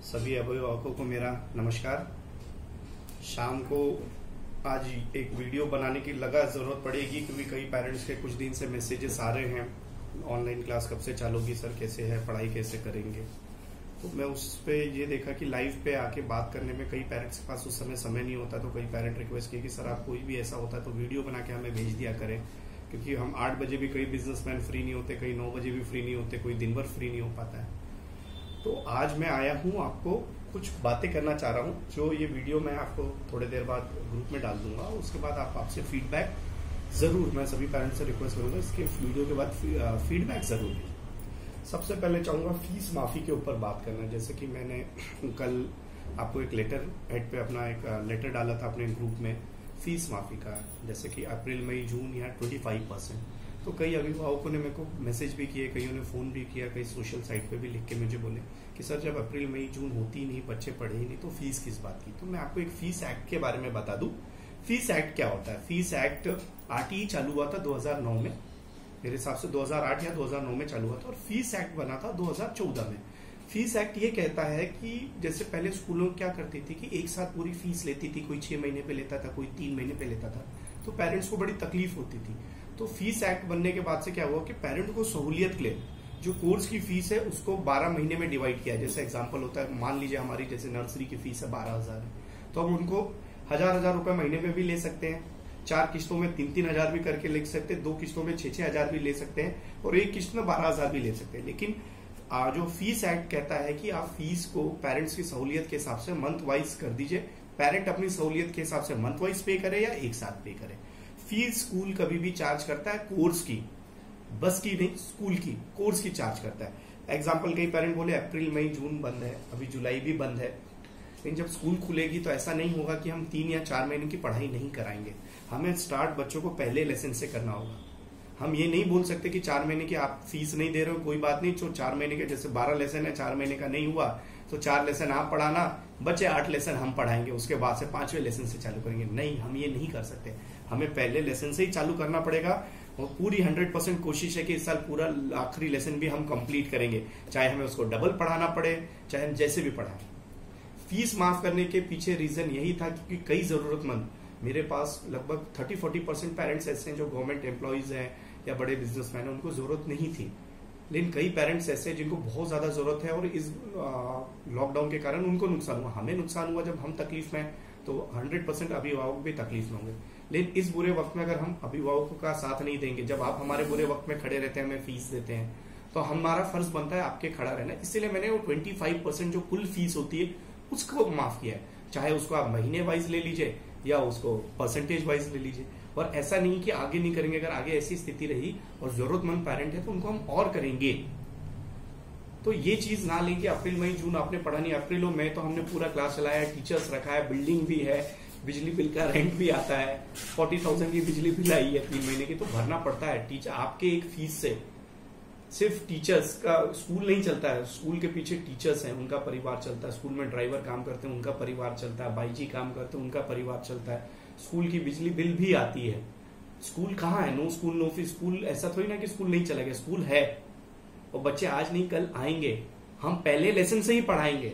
सभी अभिभावकों को मेरा नमस्कार। शाम को आज एक वीडियो बनाने की जरूरत पड़ेगी क्योंकि कई पेरेंट्स के कुछ दिन से मैसेजेस आ रहे हैं, ऑनलाइन क्लास कब से चालू होगी सर, कैसे है, पढ़ाई कैसे करेंगे। तो मैं उस पे ये देखा कि लाइव पे आके बात करने में कई पेरेंट्स के पास उस समय नहीं होता, तो कई पेरेंट रिक्वेस्ट किए कि सर आप कोई भी ऐसा होता है तो वीडियो बना के हमें भेज दिया करें, क्योंकि हम 8 बजे भी कई बिजनेसमैन फ्री नहीं होते, कई 9 बजे भी फ्री नहीं होते, कोई दिन भर फ्री नहीं हो पाता है। तो आज मैं आया हूँ, आपको कुछ बातें करना चाह रहा हूँ। जो ये वीडियो मैं आपको थोड़ी देर बाद ग्रुप में डाल दूंगा, उसके बाद आपसे फीडबैक जरूर, मैं सभी पेरेंट्स से रिक्वेस्ट करूंगा इसके वीडियो के बाद फीडबैक जरूर दें। सबसे पहले चाहूंगा फीस माफी के ऊपर बात करना। जैसे कि मैंने कल आपको एक लेटर हेड पे अपना एक लेटर डाला था अपने ग्रुप में फीस माफी का, जैसे कि अप्रैल मई जून या 25%। तो कई अभिभावकों ने मेरे को मैसेज भी किए, कईयों ने फोन भी किया, कई सोशल साइट पे भी लिख के मुझे बोले कि सर जब अप्रैल मई जून होती नहीं, बच्चे पढ़े ही नहीं, तो फीस किस बात की। तो मैं आपको एक फीस एक्ट के बारे में बता दूं। फीस एक्ट क्या होता है। फीस एक्ट आरटीई चालू हुआ था 2009 में, मेरे हिसाब से 2008 या 2009 में चालू हुआ था, और फीस एक्ट बना था 2014 में। फीस एक्ट ये कहता है कि जैसे पहले स्कूलों क्या करती थी कि एक साथ पूरी फीस लेती थी, कोई 6 महीने पे लेता था, कोई 3 महीने पे लेता था, तो पेरेंट्स को बड़ी तकलीफ होती थी। तो फीस एक्ट बनने के बाद से क्या हुआ कि पेरेंट को सहूलियत के लिए जो कोर्स की फीस है उसको 12 महीने में डिवाइड किया। जैसे एग्जांपल होता है, मान लीजिए हमारी जैसे नर्सरी की फीस है 12,000 है, तो हम उनको 1,000 रुपए महीने में भी ले सकते हैं, 4 किस्तों में 3-3 हजार भी करके ले सकते हैं, 2 किस्तों में 6-6 हजार भी ले सकते हैं, और 1 किस्त में 12,000 भी ले सकते हैं। लेकिन जो फीस एक्ट कहता है कि आप फीस को पेरेंट्स की सहूलियत के हिसाब से मंथ वाइज कर दीजिए। पेरेंट अपनी सहूलियत के हिसाब से मंथ वाइज पे करे या एक साथ पे करे। फीस स्कूल कभी भी चार्ज करता है कोर्स की, बस की नहीं, स्कूल की कोर्स की चार्ज करता है। एग्जाम्पल कई पेरेंट बोले अप्रैल मई जून बंद है, अभी जुलाई भी बंद है, लेकिन जब स्कूल खुलेगी तो ऐसा नहीं होगा कि हम 3 या 4 महीने की पढ़ाई नहीं कराएंगे। हमें स्टार्ट बच्चों को पहले लेसन से करना होगा। हम ये नहीं बोल सकते कि 4 महीने की आप फीस नहीं दे रहे हो, कोई बात नहीं, जो 4 महीने के जैसे 12 लेसन है, 4 महीने का नहीं हुआ तो 4 लेसन आप पढ़ाना, बच्चे 8 लेसन हम पढ़ाएंगे, उसके बाद से 5वें लेसन से चालू करेंगे। नहीं, हम ये नहीं कर सकते, हमें पहले लेसन से ही चालू करना पड़ेगा। और पूरी 100% कोशिश है कि इस साल पूरा आखिरी लेसन भी हम कंप्लीट करेंगे, चाहे हमें उसको डबल पढ़ाना पड़े, चाहे हम जैसे भी पढ़ाएं। फीस माफ करने के पीछे रीजन यही था क्योंकि कई जरूरतमंद, मेरे पास लगभग 30-40% पेरेंट्स ऐसे हैं जो गवर्नमेंट एम्प्लॉइज हैं या बड़े बिजनेसमैन हैं, उनको जरूरत नहीं थी। लेकिन कई पेरेंट्स ऐसे जिनको बहुत ज्यादा जरूरत है और इस लॉकडाउन के कारण उनको नुकसान हुआ, हमें नुकसान हुआ। जब हम तकलीफ में तो 100% अभिभावक भी तकलीफ में होंगे। लेकिन इस बुरे वक्त में अगर हम अभिभावकों का साथ नहीं देंगे, जब आप हमारे बुरे वक्त में खड़े रहते हैं, हमें फीस देते हैं, तो हमारा फर्ज बनता है आपके खड़ा रहना। इसलिए मैंने वो 25% जो कुल फीस होती है उसको माफ किया है। चाहे उसको आप महीने वाइज ले लीजिए या उसको परसेंटेज वाइज ले लीजिए। और ऐसा नहीं कि आगे नहीं करेंगे, अगर आगे ऐसी स्थिति रही और जरूरतमंद पेरेंट है तो उनको हम और करेंगे। तो ये चीज ना लें कि अप्रैल मई जून आपने पढ़ा नहीं, अप्रैल और मई तो हमने पूरा क्लास चलाया है, टीचर्स रखा है, बिल्डिंग भी है, बिजली बिल का रेंट भी आता है, 40,000 की बिजली बिल आई है 3 महीने की, तो भरना पड़ता है। टीचर आपके एक फीस से सिर्फ टीचर्स का स्कूल नहीं चलता है, स्कूल के पीछे टीचर्स हैं, उनका परिवार चलता है, स्कूल में ड्राइवर काम करते हैं, उनका परिवार चलता है, बाईजी काम करते हैं, उनका परिवार चलता है, स्कूल की बिजली बिल भी आती है। स्कूल कहाँ है, no school no fees. School ऐसा थोड़ी ना कि स्कूल नहीं चला गया, स्कूल है और बच्चे आज नहीं कल आएंगे, हम पहले लेसन से ही पढ़ाएंगे।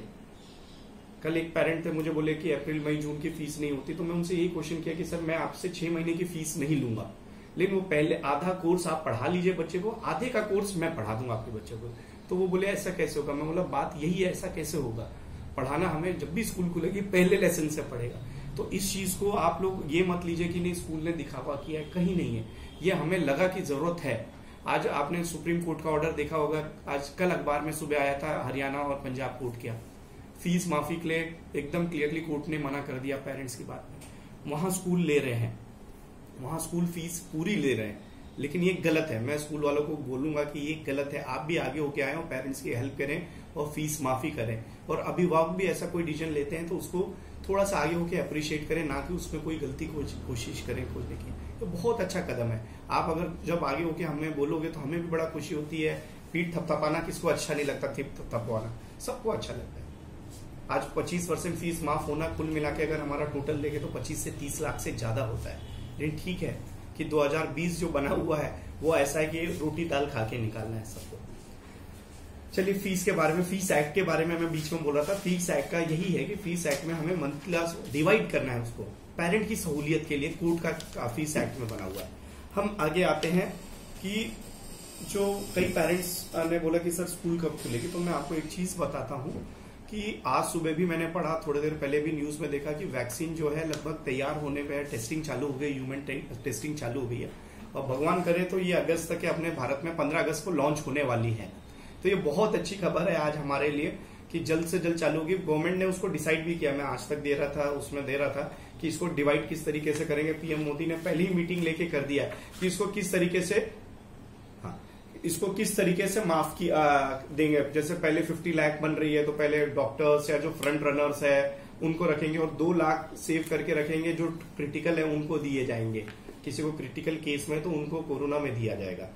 कल एक पेरेंट थे, मुझे बोले कि अप्रैल मई जून की फीस नहीं होती, तो मैं उनसे यही क्वेश्चन किया कि सर मैं आपसे 6 महीने की फीस नहीं लूंगा, लेकिन वो पहले आधा कोर्स आप पढ़ा लीजिए बच्चे को, आधे का कोर्स मैं पढ़ा दूंगा आपके बच्चे को। तो वो बोले ऐसा कैसे होगा। मैं बोला बात यही है, ऐसा कैसे होगा, पढ़ाना हमें जब भी स्कूल खुलेगी पहले लेसन से पढ़ेगा। तो इस चीज को आप लोग ये मत लीजिए कि नहीं स्कूल ने दिखावा किया है, कहीं नहीं है, ये हमें लगा कि जरूरत है। आज आपने सुप्रीम कोर्ट का ऑर्डर देखा होगा, आज कल अखबार में सुबह आया था, हरियाणा और पंजाब कोर्ट किया फीस माफी के लिए एकदम क्लियरली कोर्ट ने मना कर दिया पेरेंट्स की बात में। वहां स्कूल ले रहे हैं, वहां स्कूल फीस पूरी ले रहे हैं, लेकिन ये गलत है। मैं स्कूल वालों को बोलूंगा कि ये गलत है, आप भी आगे होके आए हो, पेरेंट्स की हेल्प करें और फीस माफी करें। और अभिभावक भी ऐसा कोई डिसीजन लेते हैं तो उसको थोड़ा सा आगे होके अप्रिशिएट करें, ना कि उसमें कोई गलती कोशिश करें खोजने की। तो बहुत अच्छा कदम है। आप अगर जब आगे होके हमें बोलोगे तो हमें भी बड़ा खुशी होती है। पीठ थपथपाना किसको अच्छा नहीं लगता, थपथपाना सबको अच्छा लगता है। आज 25% फीस माफ होना कुल मिला के अगर हमारा टोटल देखे तो 25 से 30 लाख से ज्यादा होता है। लेकिन ठीक है कि 2020 जो बना हुआ है वो ऐसा है कि रोटी दाल खा के निकालना है सबको। चलिए फीस के बारे में, फीस एक्ट के बारे में मैं बीच में बोल रहा था। फीस एक्ट का यही है कि फीस एक्ट में हमें मंथली क्लास डिवाइड करना है उसको, पेरेंट की सहूलियत के लिए कोर्ट का फीस एक्ट में बना हुआ है। हम आगे आते हैं कि जो कई पेरेंट्स ने बोला कि सर स्कूल कब खुलेगी, तो मैं आपको एक चीज बताता हूँ कि आज सुबह भी मैंने पढ़ा, थोड़ी देर पहले भी न्यूज में देखा कि वैक्सीन जो है लगभग तैयार होने पे, टेस्टिंग चालू हो गई, ह्यूमन टेस्टिंग चालू हो गई है और भगवान करे तो ये अगस्त तक अपने भारत में 15 अगस्त को लॉन्च होने वाली है। तो ये बहुत अच्छी खबर है आज हमारे लिए कि जल्द से जल्द चालू होगी। गवर्नमेंट ने उसको डिसाइड भी किया, मैं आज तक दे रहा था, उसमें दे रहा था कि इसको डिवाइड किस तरीके से करेंगे। पीएम मोदी ने पहली मीटिंग लेके कर दिया कि इसको किस तरीके से माफ देंगे। जैसे पहले 50 लाख बन रही है तो पहले डॉक्टर्स या जो फ्रंट रनर्स है उनको रखेंगे और 2 लाख सेव करके रखेंगे, जो क्रिटिकल है उनको दिए जाएंगे। किसी को क्रिटिकल केस में तो उनको कोरोना में दिया जाएगा।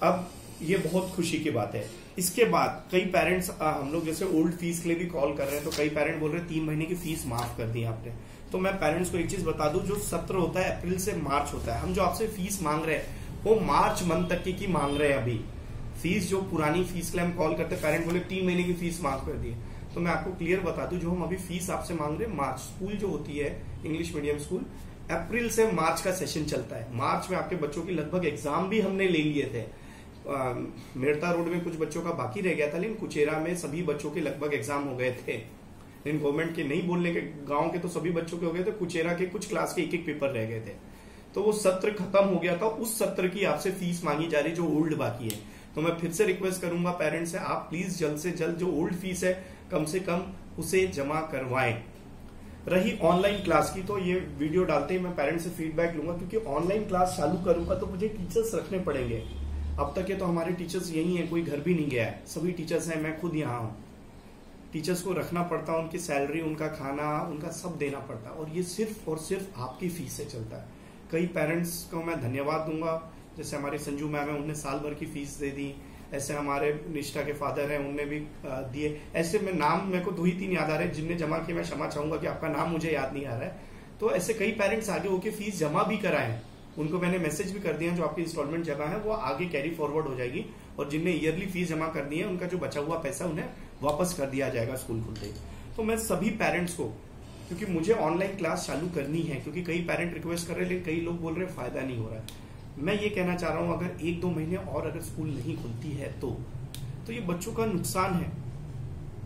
अब ये बहुत खुशी की बात है। इसके बाद कई पेरेंट्स, हम लोग जैसे ओल्ड फीस के लिए भी कॉल कर रहे हैं, तो कई पेरेंट बोल रहे हैं 3 महीने की फीस माफ कर दी आपने। तो मैं पेरेंट्स को एक चीज बता दूं, जो सत्र होता है अप्रैल से मार्च होता है, हम जो आपसे फीस मांग रहे हैं वो मार्च मंथ तक की मांग रहे हैं। अभी फीस जो पुरानी फीस के लिए हम कॉल करते हैं, पेरेंट बोले 3 महीने की फीस माफ कर दी। तो मैं आपको क्लियर बता दूं, जो हम अभी फीस आपसे मांग रहे हैं मार्च, स्कूल जो होती है इंग्लिश मीडियम स्कूल, अप्रैल से मार्च का सेशन चलता है। मार्च में आपके बच्चों की लगभग एग्जाम भी हमने ले लिए थे। मेड़ता रोड में कुछ बच्चों का बाकी रह गया था, लेकिन कुचेरा में सभी बच्चों के लगभग एग्जाम हो गए थे। लेकिन गवर्नमेंट के नहीं बोलने के, गांव के तो सभी बच्चों के हो गए थे, कुचेरा के कुछ क्लास के एक पेपर रह गए थे। तो वो सत्र खत्म हो गया था, उस सत्र की आपसे फीस मांगी जा रही जो ओल्ड बाकी है। तो मैं फिर से रिक्वेस्ट करूंगा पेरेंट्स से, आप प्लीज जल्द से जल्द जो ओल्ड फीस है कम से कम उसे जमा करवाएं। रही ऑनलाइन क्लास की, तो ये वीडियो डालते ही मैं पेरेंट्स से फीडबैक लूंगा, क्योंकि ऑनलाइन क्लास चालू करूंगा तो मुझे टीचर्स रखने पड़ेंगे। अब तक के तो हमारे टीचर्स यही हैं, कोई घर भी नहीं गया है, सभी टीचर्स हैं, मैं खुद यहाँ हूँ। टीचर्स को रखना पड़ता है, उनकी सैलरी, उनका खाना, उनका सब देना पड़ता है, और ये सिर्फ और सिर्फ आपकी फीस से चलता है। कई पेरेंट्स को मैं धन्यवाद दूंगा, जैसे हमारे संजू मैम है, उन्होंने साल भर की फीस दे दी। ऐसे हमारे निष्ठा के फादर हैं, उनने भी दिए। ऐसे में नाम मेरे को 2-3 याद आ रहे हैं जिनने जमा किए, मैं क्षमा चाहूंगा कि आपका नाम मुझे याद नहीं आ रहा है। तो ऐसे कई पेरेंट्स आगे होके फीस जमा भी कराएं, उनको मैंने मैसेज भी कर दिया, जो आपकी इंस्टॉलमेंट जमा है वो आगे कैरी फॉरवर्ड हो जाएगी, और जिनने ईयरली फीस जमा कर दी है उनका जो बचा हुआ पैसा उन्हें वापस कर दिया जाएगा स्कूल खुलते ही। तो मैं सभी पेरेंट्स को, क्योंकि मुझे ऑनलाइन क्लास चालू करनी है, क्योंकि कई पेरेंट रिक्वेस्ट कर रहे हैं, लेकिन कई लोग बोल रहे हैं फायदा नहीं हो रहा है। मैं ये कहना चाह रहा हूं, अगर 1-2 महीने और अगर स्कूल नहीं खुलती है तो ये बच्चों का नुकसान है।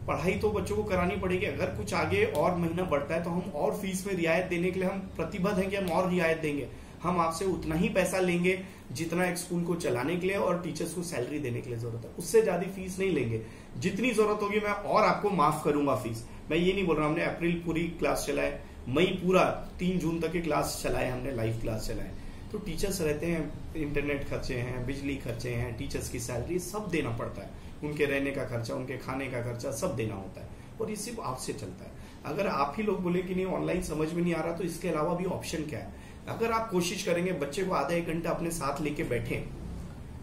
पढ़ाई तो बच्चों को करानी पड़ेगी। अगर कुछ आगे और महीना बढ़ता है तो हम और फीस में रियायत देने के लिए हम प्रतिबद्ध हैं कि हम और रियायत देंगे। हम आपसे उतना ही पैसा लेंगे जितना एक स्कूल को चलाने के लिए और टीचर्स को सैलरी देने के लिए जरूरत है, उससे ज्यादा फीस नहीं लेंगे। जितनी जरूरत होगी मैं और आपको माफ करूंगा फीस। मैं ये नहीं बोल रहा, हमने अप्रैल पूरी क्लास चलाए, मई पूरा 3 जून तक की क्लास चलाए, हमने लाइव क्लास चलाए। तो टीचर्स रहते हैं, इंटरनेट खर्चे हैं, बिजली खर्चे हैं, टीचर्स की सैलरी सब देना पड़ता है, उनके रहने का खर्चा, उनके खाने का खर्चा सब देना होता है, और ये सिर्फ आपसे चलता है। अगर आप ही लोग बोले कि नहीं ऑनलाइन समझ में नहीं आ रहा, तो इसके अलावा भी ऑप्शन क्या है। अगर आप कोशिश करेंगे, बच्चे को आधा 1 घंटा अपने साथ लेके बैठे,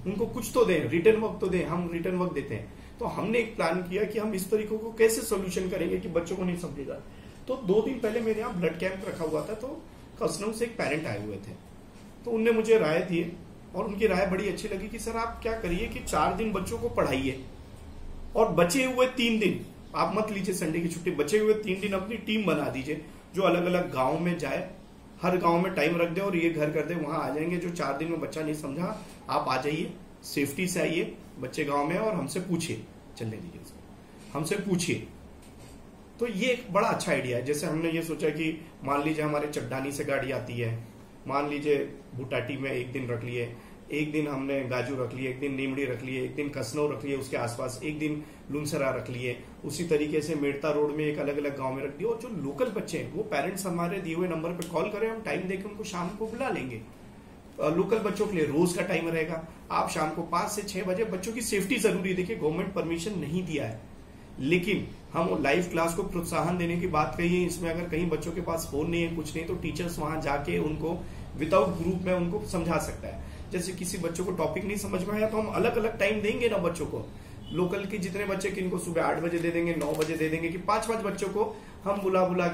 उनको कुछ तो दें, रिटर्न वर्क तो दें, हम रिटर्न वर्क देते हैं। तो हमने एक प्लान किया कि हम इस तरीकों को कैसे सोल्यूशन करेंगे कि बच्चों को नहीं समझेगा। तो 2 दिन पहले मेरे यहाँ ब्लड कैंप रखा हुआ था, तो कसनऊ से एक पेरेंट आए हुए थे, तो उनने मुझे राय दी और उनकी राय बड़ी अच्छी लगी कि सर आप क्या करिए कि 4 दिन बच्चों को पढ़ाइए और बचे हुए 3 दिन आप मत लीजिए संडे की छुट्टी, बचे हुए 3 दिन अपनी टीम बना दीजिए जो अलग अलग गांव में जाए, हर गांव में टाइम रख दे और ये घर कर दे, वहां आ जाएंगे। जो 4 दिन में बच्चा नहीं समझा, आप आ जाइए, सेफ्टी से आइए बच्चे गांव में और हमसे पूछिए, चलने दीजिए उसको, हमसे पूछिए। तो ये एक बड़ा अच्छा आइडिया है। जैसे हमने ये सोचा कि मान लीजिए हमारे चड्डानी से गाड़ी आती है, मान लीजिए भुटाटी में 1 दिन रख लिए, 1 दिन हमने गाजू रख लिए, 1 दिन नीमड़ी रख लिए, 1 दिन कसनऊ रख लिए उसके आसपास, 1 दिन लुनसरा रख लिए, उसी तरीके से मेड़ता रोड में एक अलग अलग गांव में रख दिया। और जो लोकल बच्चे हैं वो पेरेंट्स हमारे दिए हुए नंबर पर कॉल करें, हम टाइम देकर उनको शाम को बुला लेंगे। लोकल बच्चों के लिए रोज का टाइम रहेगा, आप शाम को 5 से 6 बजे। बच्चों की सेफ्टी जरूरी, देखिए गवर्नमेंट परमिशन नहीं दिया है, लेकिन हम लाइव क्लास को प्रोत्साहन देने की बात कही है। इसमें अगर कहीं बच्चों के पास फोन नहीं है, कुछ नहीं, तो टीचर्स वहां जाके उनको विदाउट ग्रुप में उनको समझा सकता है। जैसे किसी बच्चों को टॉपिक नहीं समझ में आया तो हम अलग अलग टाइम देंगे ना बच्चों को। लोकल के जितने बच्चे, किनको सुबह 8 बजे दे देंगे, 9 बजे दे देंगे, कि 5-5 बच्चों को हम बुला बुला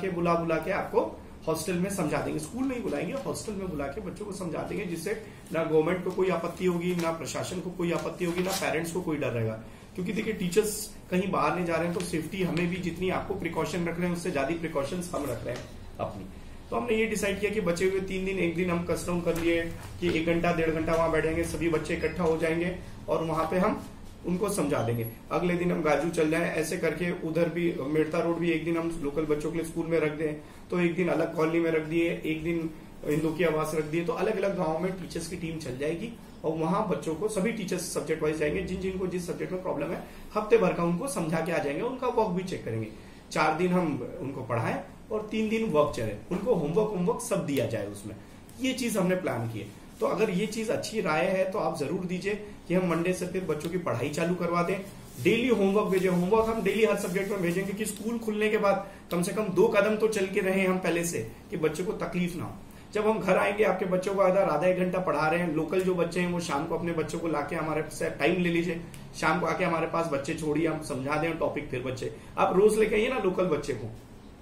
के आपको हॉस्टल में समझा देंगे। स्कूल नहीं बुलाएंगे, हॉस्टल में बुला के बच्चों को समझा देंगे, जिससे ना गवर्नमेंट को कोई आपत्ति होगी, ना प्रशासन को कोई आपत्ति होगी, ना पेरेंट्स को कोई डर रहेगा। क्योंकि देखिए टीचर्स कहीं बाहर नहीं जा रहे हैं तो सेफ्टी हमें भी जितनी आपको प्रिकॉशन रख रहे हैं उससे ज्यादा प्रिकॉशंस हम रख रहे हैं अपनी। तो हमने ये डिसाइड किया कि बचे हुए 3 दिन, एक दिन हम कस्टम कर लिए कि 1 घंटा 1.5 घंटा वहां बैठेंगे, सभी बच्चे इकट्ठा हो जाएंगे और वहां पे हम उनको समझा देंगे। अगले दिन हम गाजू चल जाए, ऐसे करके उधर भी मेड़ता रोड भी एक दिन हम लोकल बच्चों के लिए स्कूल में रख दें, तो एक दिन अलग कॉलोनी में रख दिए, एक दिन हिंदू की आवास रख दिए, तो अलग अलग गांवों में टीचर्स की टीम चल जाएगी और वहां बच्चों को सभी टीचर्स सब्जेक्ट वाइज जाएंगे, जिन जिनको जिस सब्जेक्ट में प्रॉब्लम है हफ्ते भर का उनको समझा के आ जाएंगे, उनका वर्क भी चेक करेंगे। 4 दिन हम उनको पढ़ाएं और 3 दिन वर्क चले, उनको होमवर्क सब दिया जाए उसमें। ये चीज हमने प्लान की है। तो अगर ये चीज अच्छी राय है तो आप जरूर दीजिए कि हम मंडे से फिर बच्चों की पढ़ाई चालू करवा दें। डेली होमवर्क भेजें, होमवर्क हम डेली हर सब्जेक्ट में भेजेंगे कि स्कूल खुलने के बाद कम से कम 2 कदम तो चल के रहे हम पहले से, कि बच्चों को तकलीफ ना हो। जब हम घर आएंगे आपके बच्चों को आधा 1 घंटा पढ़ा रहे हैं, लोकल जो बच्चे हैं वो शाम को अपने बच्चों को लाके हमारे से टाइम ले लीजिए, शाम को आके हमारे पास बच्चे छोड़िए, हम समझा दें टॉपिक। फिर बच्चे आप रोज लेके आइए ना लोकल बच्चे को,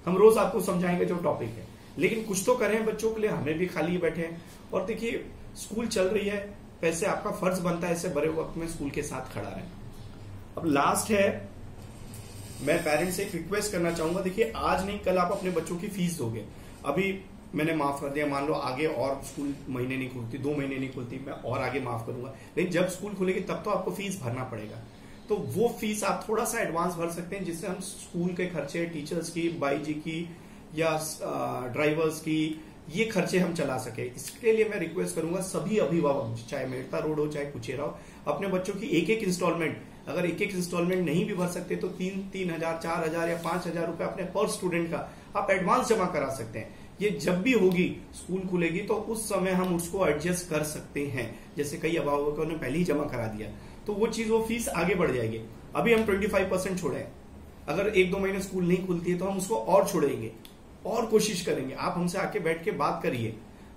हम रोज आपको समझाएंगे जो टॉपिक है, लेकिन कुछ तो करें बच्चों के लिए, हमें भी खाली बैठे हैं। और देखिए स्कूल चल रही है, वैसे आपका फर्ज बनता है इससे बड़े वक्त में स्कूल के साथ खड़ा रहे। अब लास्ट है, मैं पेरेंट्स से एक रिक्वेस्ट करना चाहूंगा, देखिए आज नहीं कल आप अपने बच्चों की फीस दोगे। अभी मैंने माफ कर दिया, मान लो आगे और स्कूल महीने नहीं खुलती, 2 महीने नहीं खुलती, मैं और आगे माफ करूंगा, लेकिन जब स्कूल खुलेगी तब तो आपको फीस भरना पड़ेगा। तो वो फीस आप थोड़ा सा एडवांस भर सकते हैं, जिससे हम स्कूल के खर्चे, टीचर्स की, बाईजी की या ड्राइवर्स की, ये खर्चे हम चला सके। इसके लिए मैं रिक्वेस्ट करूंगा सभी अभिभावक, चाहे मेड़ता रोड हो चाहे कुचेरा हो, अपने बच्चों की एक इंस्टॉलमेंट, अगर एक इंस्टॉलमेंट नहीं भी भर सकते तो 3,000, 4,000 या 5,000 रुपए अपने पर स्टूडेंट का आप एडवांस जमा करा सकते हैं। ये जब भी होगी स्कूल खुलेगी तो उस समय हम उसको एडजस्ट कर सकते हैं। जैसे कई अभिभावकों ने पहले ही जमा करा दिया तो वो चीज, वो फीस आगे बढ़ जाएगी। अभी हम 25% छोड़े, अगर 1-2 महीने स्कूल नहीं खुलती है तो हम उसको और छोड़ेंगे और कोशिश करेंगे। आप हमसे आके बैठ के बात करिए,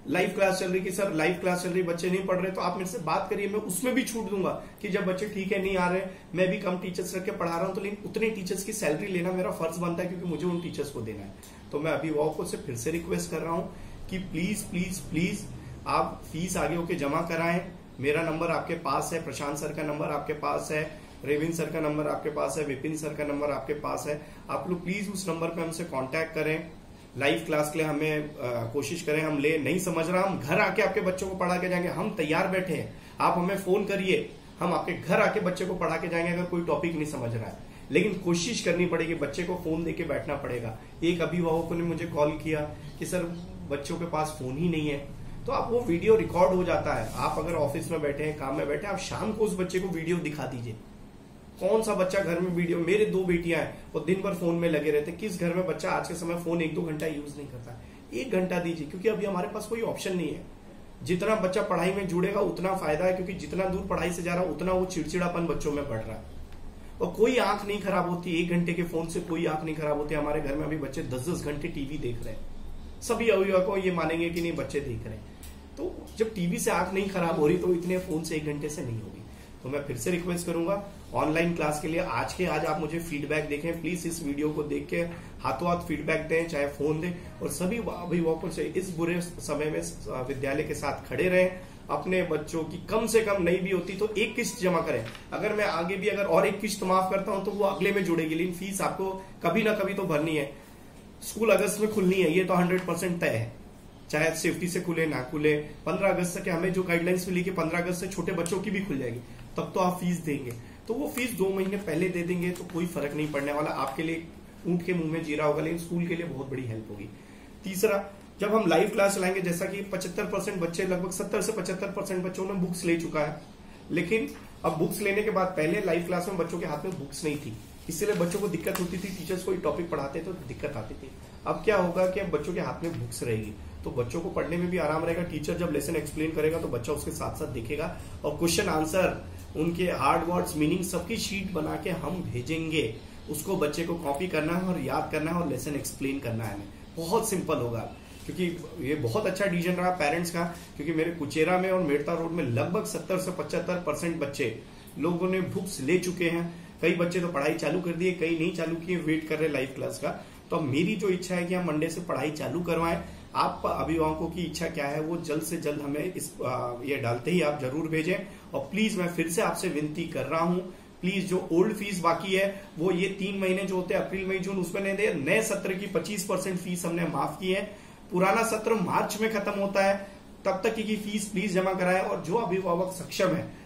लाइव क्लास चल रही कि सर लाइव क्लास चल रही, बच्चे नहीं पढ़ रहे, तो आप मेरे से बात करिए, मैं उसमें भी छूट दूंगा कि जब बच्चे ठीक है नहीं आ रहे, मैं भी कम टीचर्स रख के पढ़ा रहा हूं, तो लेकिन उतने टीचर्स की सैलरी लेना मेरा फर्ज बनता है, क्योंकि मुझे उन टीचर्स को देना है। तो मैं अभिभावकों से फिर से रिक्वेस्ट कर रहा हूं कि प्लीज प्लीज प्लीज आप फीस आगे होके जमा कराएं। मेरा नंबर आपके पास है, प्रशांत सर का नंबर आपके पास है, रेविन सर का नंबर आपके पास है, विपिन सर का नंबर आपके पास है। आप लोग प्लीज उस नंबर पे हमसे कांटेक्ट करें। लाइव क्लास के लिए हमें कोशिश करें, हम ले नहीं समझ रहा, हम घर आके आपके बच्चों को पढ़ा के जाएंगे, हम तैयार बैठे हैं। आप हमें फोन करिए, हम आपके घर आके बच्चे को पढ़ा के जाएंगे अगर कोई टॉपिक नहीं समझ रहा है। लेकिन कोशिश करनी पड़ेगी, बच्चे को फोन देके बैठना पड़ेगा। एक अभिभावकों ने मुझे कॉल किया कि सर बच्चों के पास फोन ही नहीं है, तो आप वो वीडियो रिकॉर्ड हो जाता है, आप अगर ऑफिस में बैठे हैं, काम में बैठे हैं, आप शाम को उस बच्चे को वीडियो दिखा दीजिए। कौन सा बच्चा घर में वीडियो, मेरे 2 बेटियां हैं वो दिन भर फोन में लगे रहते, किस घर में बच्चा आज के समय फोन 1-2 घंटा यूज नहीं करता? 1 घंटा दीजिए, क्योंकि अभी हमारे पास कोई ऑप्शन नहीं है। जितना बच्चा पढ़ाई में जुड़ेगा उतना फायदा है, क्योंकि जितना दूर पढ़ाई से जा रहा है उतना वो चिड़चिड़ापन बच्चों में बढ़ रहा है। और कोई आंख नहीं खराब होती 1 घंटे के फोन से, कोई आंख नहीं खराब होती। हमारे घर में अभी बच्चे 10-10 घंटे टीवी देख रहे हैं। सभी अभिभावक ये मानेंगे कि नहीं बच्चे देख रहे हैं, तो जब टीवी से आंख नहीं खराब हो रही तो इतने फोन से 1 घंटे से नहीं होगी। तो मैं फिर से रिक्वेस्ट करूंगा, ऑनलाइन क्लास के लिए आज आप मुझे फीडबैक देखें, प्लीज इस वीडियो को देख के हाथों हाथ फीडबैक दें, चाहे फोन दें, और सभी अभिभावकों से इस बुरे समय में विद्यालय के साथ खड़े रहें। अपने बच्चों की कम से कम नहीं भी होती तो 1 किस्त जमा करें। अगर मैं आगे भी अगर और 1 किस्त माफ करता हूं तो वो अगले में जुड़ेगी, लेकिन फीस आपको कभी ना कभी तो भरनी है। स्कूल अगस्त में खुलनी है, ये तो 100% तय है, चाहे सेफ्टी से खुले ना खुले। 15 अगस्त से हमें जो गाइडलाइंस मिली कि 15 अगस्त से छोटे बच्चों की भी खुल जाएगी, तब तो आप फीस देंगे। तो वो फीस 2 महीने पहले दे देंगे तो कोई फर्क नहीं पड़ने वाला। आपके लिए ऊंट के मुंह में जीरा होगा, लेकिन स्कूल के लिए बहुत बड़ी हेल्प होगी। तीसरा, जब हम लाइव क्लास चलाएंगे, जैसा कि 75% बच्चे, लगभग 70 से 75% बच्चों ने बुक्स ले चुका है, लेकिन अब बुक्स लेने के बाद पहले लाइव क्लास में बच्चों के हाथ में बुक्स नहीं थी, इसलिए बच्चों को दिक्कत होती थी, टीचर्स कोई टॉपिक पढ़ाते तो दिक्कत आती थी। अब क्या होगा कि अब बच्चों के हाथ में बुक्स रहेगी, तो बच्चों को पढ़ने में भी आराम रहेगा। टीचर जब लेसन एक्सप्लेन करेगा तो बच्चा उसके साथ साथ देखेगा, और क्वेश्चन आंसर, उनके हार्ड वर्ड्स, मीनिंग सबकी शीट बना के हम भेजेंगे। उसको बच्चे को कॉपी करना है और याद करना है और लेसन एक्सप्लेन करना है। बहुत सिंपल होगा, क्योंकि ये बहुत अच्छा डिसीजन रहा पेरेंट्स का, क्योंकि मेरे कुचेरा में और मेड़ता रोड में लगभग 70 से 75% बच्चे लोगों ने बुक्स ले चुके हैं। कई बच्चे तो पढ़ाई चालू कर दिए, कई नहीं चालू किए, वेट कर रहे लाइव क्लास का। तो मेरी जो इच्छा है कि हम मंडे से पढ़ाई चालू करवाएं। आप अभिभावकों की इच्छा क्या है वो जल्द से जल्द हमें इस ये डालते ही आप जरूर भेजें। और प्लीज मैं फिर से आपसे विनती कर रहा हूं, प्लीज जो ओल्ड फीस बाकी है वो ये 3 महीने जो होते हैं अप्रैल मई जून उसमें नहीं दे। नए सत्र की 25% फीस हमने माफ की है। पुराना सत्र मार्च में खत्म होता है, तब तक की फीस प्लीज जमा कराएं। और जो अभिभावक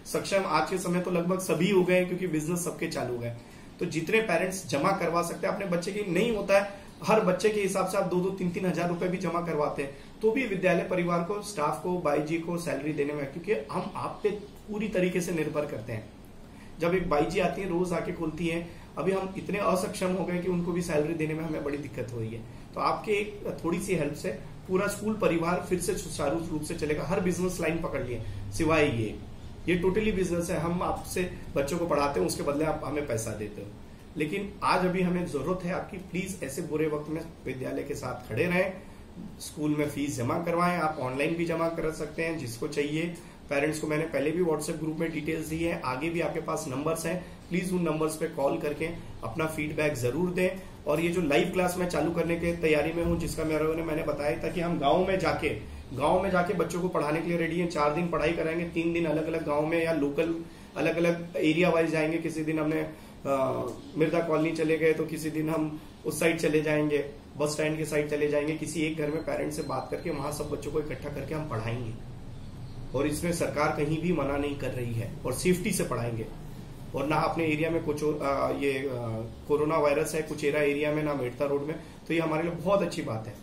सक्षम आज के समय तो लगभग सभी हो गए क्योंकि बिजनेस सबके चालू गए, तो जितने पेरेंट्स जमा करवा सकते हैं अपने बच्चे की, नहीं होता है हर बच्चे के हिसाब से आप 2-3 हजार रुपए भी जमा करवाते हैं तो भी विद्यालय परिवार को, स्टाफ को, बाईजी को सैलरी देने में, क्योंकि हम आप पे पूरी तरीके से निर्भर करते हैं। जब एक बाईजी आती है रोज आके खोलती है, अभी हम इतने असक्षम हो गए कि उनको भी सैलरी देने में हमें बड़ी दिक्कत हो रही है। तो आपके थोड़ी सी हेल्प से पूरा स्कूल परिवार फिर से सुचारू रूप से चलेगा। हर बिजनेस लाइन पकड़ लिए सिवाय ये टोटली बिजनेस है। हम आपसे बच्चों को पढ़ाते हैं, उसके बदले आप हमें पैसा देते हो, लेकिन आज अभी हमें जरूरत है आपकी। प्लीज ऐसे बुरे वक्त में विद्यालय के साथ खड़े रहें, स्कूल में फीस जमा करवाएं। आप ऑनलाइन भी जमा कर सकते हैं जिसको चाहिए। पेरेंट्स को मैंने पहले भी व्हाट्सएप ग्रुप में डिटेल्स दी है, आगे भी आपके पास नंबर्स हैं, प्लीज उन नंबर्स पे कॉल करके अपना फीडबैक जरूर दें। और ये जो लाइव क्लास मैं चालू करने की तैयारी में हूं, जिसका मैंने बताया था कि हम गाँव में जाके बच्चों को पढ़ाने के लिए रेडी है। 4 दिन पढ़ाई कराएंगे, 3 दिन अलग अलग गाँव में या लोकल अलग अलग एरिया वाइज जाएंगे। किसी दिन हमने मिर्जा कॉलोनी चले गए तो किसी दिन हम उस साइड चले जाएंगे, बस स्टैंड के साइड चले जाएंगे। किसी एक घर में पेरेंट्स से बात करके वहां सब बच्चों को इकट्ठा करके हम पढ़ाएंगे। और इसमें सरकार कहीं भी मना नहीं कर रही है, और सेफ्टी से पढ़ाएंगे। और ना अपने एरिया में कुछ कोरोना वायरस है कुछ एरिया में, ना मेड़ता रोड में, तो ये हमारे लिए बहुत अच्छी बात है।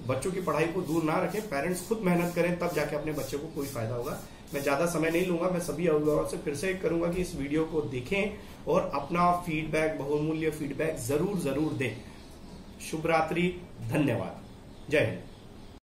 बच्चों की पढ़ाई को दूर ना रखें, पेरेंट्स खुद मेहनत करें, तब जाके अपने बच्चों को कोई फायदा होगा। मैं ज्यादा समय नहीं लूंगा, मैं सभी अभिभावकों से फिर से करूंगा कि इस वीडियो को देखें और अपना फीडबैक, बहुमूल्य फीडबैक जरूर दें। शुभ रात्रि, धन्यवाद, जय हिंद।